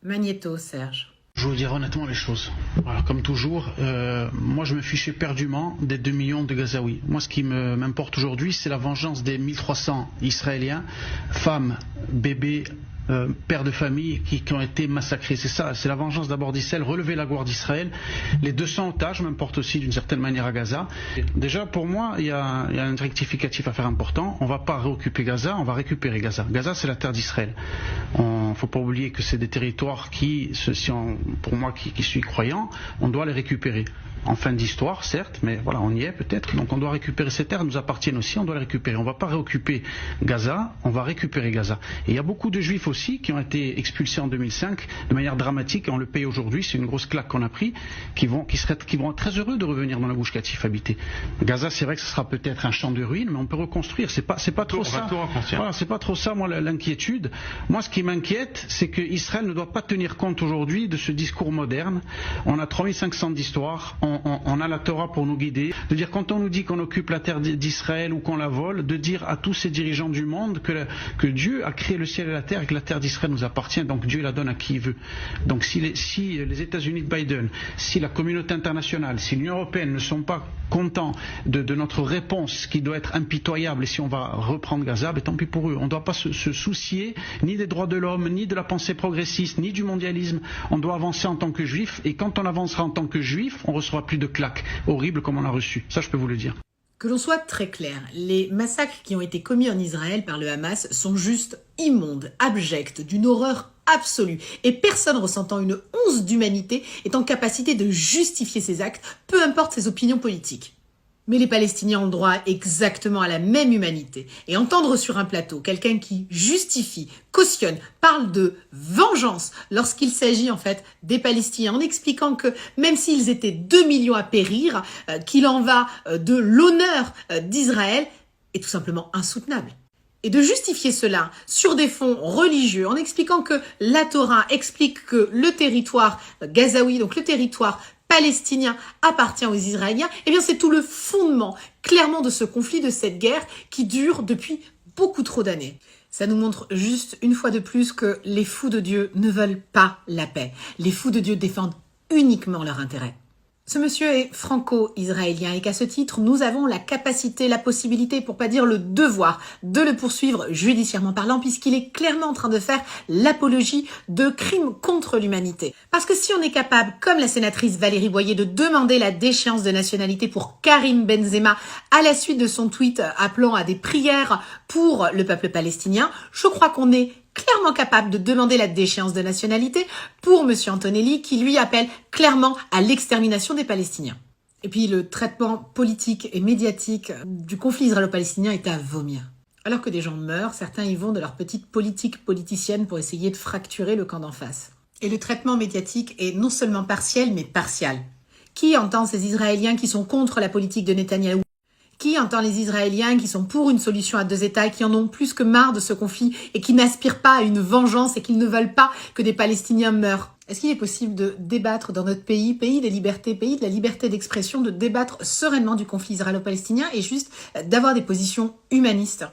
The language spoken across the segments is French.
Magnéto, Serge. Je vais vous dire honnêtement les choses. Voilà, comme toujours, moi je me fichais perdument des 2 millions de Gazaouis. Moi ce qui m'importe aujourd'hui, c'est la vengeance des 1300 Israéliens, femmes, bébés, pères de famille qui ont été massacrés. C'est ça, c'est la vengeance d'abord d'Israël, relever la gloire d'Israël. Les 200 otages m'importent aussi d'une certaine manière à Gaza. Déjà pour moi, il y a un rectificatif à faire important. On ne va pas réoccuper Gaza, on va récupérer Gaza. Gaza c'est la terre d'Israël. Il ne faut pas oublier que c'est des territoires pour moi qui suis croyant, on doit les récupérer. En fin d'histoire, certes, mais voilà, on y est peut-être. Donc on doit récupérer ces terres, elles nous appartiennent aussi, on doit les récupérer. On ne va pas réoccuper Gaza, on va récupérer Gaza. Et il y a beaucoup de juifs aussi qui ont été expulsés en 2005 de manière dramatique, et on le paye aujourd'hui, c'est une grosse claque qu'on a pris, qui vont être très heureux de revenir dans la Gush Katif habiter. Gaza, c'est vrai que ce sera peut-être un champ de ruines, mais on peut reconstruire. C'est pas trop ça. Voilà, c'est pas trop ça, moi, l'inquiétude. Moi, ce qui m'inquiète, c'est que Israël ne doit pas tenir compte aujourd'hui de ce discours moderne. On a 3500 d'histoire, on a la Torah pour nous guider, de dire quand on nous dit qu'on occupe la terre d'Israël ou qu'on la vole, de dire à tous ces dirigeants du monde que Dieu a créé le ciel et la terre et que la terre d'Israël nous appartient, donc Dieu la donne à qui il veut. Donc si les États-Unis de Biden, si la communauté internationale, si l'Union européenne ne sont pas contents de notre réponse qui doit être impitoyable et si on va reprendre Gaza, ben tant pis pour eux. On ne doit pas se soucier ni des droits de l'homme, ni de la pensée progressiste, ni du mondialisme. On doit avancer en tant que juif et quand on avancera en tant que juif, on recevra plus de claques horribles comme on a reçu. Ça, je peux vous le dire. Que l'on soit très clair, les massacres qui ont été commis en Israël par le Hamas sont juste immondes, abjects, d'une horreur absolue. Et personne ressentant une once d'humanité est en capacité de justifier ces actes, peu importe ses opinions politiques. Mais les Palestiniens ont droit exactement à la même humanité. Et entendre sur un plateau quelqu'un qui justifie, cautionne, parle de vengeance lorsqu'il s'agit en fait des Palestiniens, en expliquant que même s'ils étaient 2 millions à périr, qu'il en va de l'honneur d'Israël, est tout simplement insoutenable. Et de justifier cela sur des fonds religieux, en expliquant que la Torah explique que le territoire gazaoui, donc le territoire palestinien appartient aux Israéliens, eh bien c'est tout le fondement clairement de ce conflit, de cette guerre qui dure depuis beaucoup trop d'années. Ça nous montre juste une fois de plus que les fous de Dieu ne veulent pas la paix. Les fous de Dieu défendent uniquement leur intérêt. Ce monsieur est franco-israélien et qu'à ce titre, nous avons la capacité, la possibilité, pour pas dire le devoir, de le poursuivre judiciairement parlant puisqu'il est clairement en train de faire l'apologie de crimes contre l'humanité. Parce que si on est capable, comme la sénatrice Valérie Boyer, de demander la déchéance de nationalité pour Karim Benzema à la suite de son tweet appelant à des prières pour le peuple palestinien, je crois qu'on est clairement capable de demander la déchéance de nationalité pour M. Antonelli qui lui appelle clairement à l'extermination des Palestiniens. Et puis le traitement politique et médiatique du conflit israélo-palestinien est à vomir. Alors que des gens meurent, certains y vont de leur petite politique politicienne pour essayer de fracturer le camp d'en face. Et le traitement médiatique est non seulement partiel mais partial. Qui entend ces Israéliens qui sont contre la politique de Netanyahou ? Qui entend les Israéliens qui sont pour une solution à 2 États, qui en ont plus que marre de ce conflit et qui n'aspirent pas à une vengeance et qui ne veulent pas que des Palestiniens meurent? Est-ce qu'il est possible de débattre dans notre pays, pays des libertés, pays de la liberté d'expression, de débattre sereinement du conflit israélo-palestinien et juste d'avoir des positions humanistes?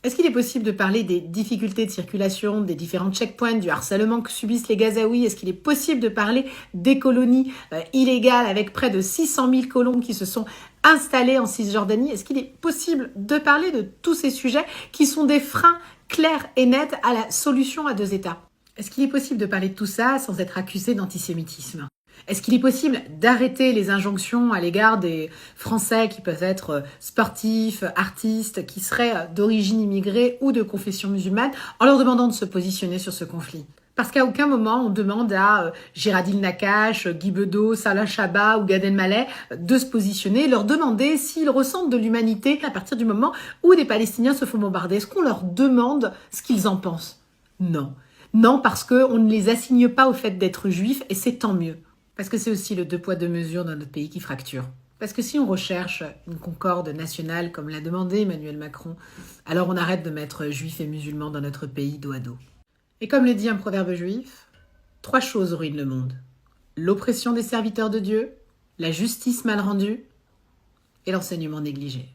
Est-ce qu'il est possible de parler des difficultés de circulation, des différents checkpoints, du harcèlement que subissent les Gazaouis? Est-ce qu'il est possible de parler des colonies illégales avec près de 600 000 colons qui se sont installés en Cisjordanie? Est-ce qu'il est possible de parler de tous ces sujets qui sont des freins clairs et nets à la solution à 2 États? Est-ce qu'il est possible de parler de tout ça sans être accusé d'antisémitisme? Est-ce qu'il est possible d'arrêter les injonctions à l'égard des Français qui peuvent être sportifs, artistes, qui seraient d'origine immigrée ou de confession musulmane, en leur demandant de se positionner sur ce conflit? Parce qu'à aucun moment, on demande à Géraldine Nakache, Guy Bedos, Salah Chabat ou Gad Elmaleh de se positionner, leur demander s'ils ressentent de l'humanité à partir du moment où des Palestiniens se font bombarder. Est-ce qu'on leur demande ce qu'ils en pensent? Non. Non, parce qu'on ne les assigne pas au fait d'être juifs et c'est tant mieux. Parce que c'est aussi le 2 poids 2 mesures dans notre pays qui fracture. Parce que si on recherche une concorde nationale, comme l'a demandé Emmanuel Macron, alors on arrête de mettre juifs et musulmans dans notre pays dos à dos. Et comme le dit un proverbe juif, 3 choses ruinent le monde. L'oppression des serviteurs de Dieu, la justice mal rendue et l'enseignement négligé.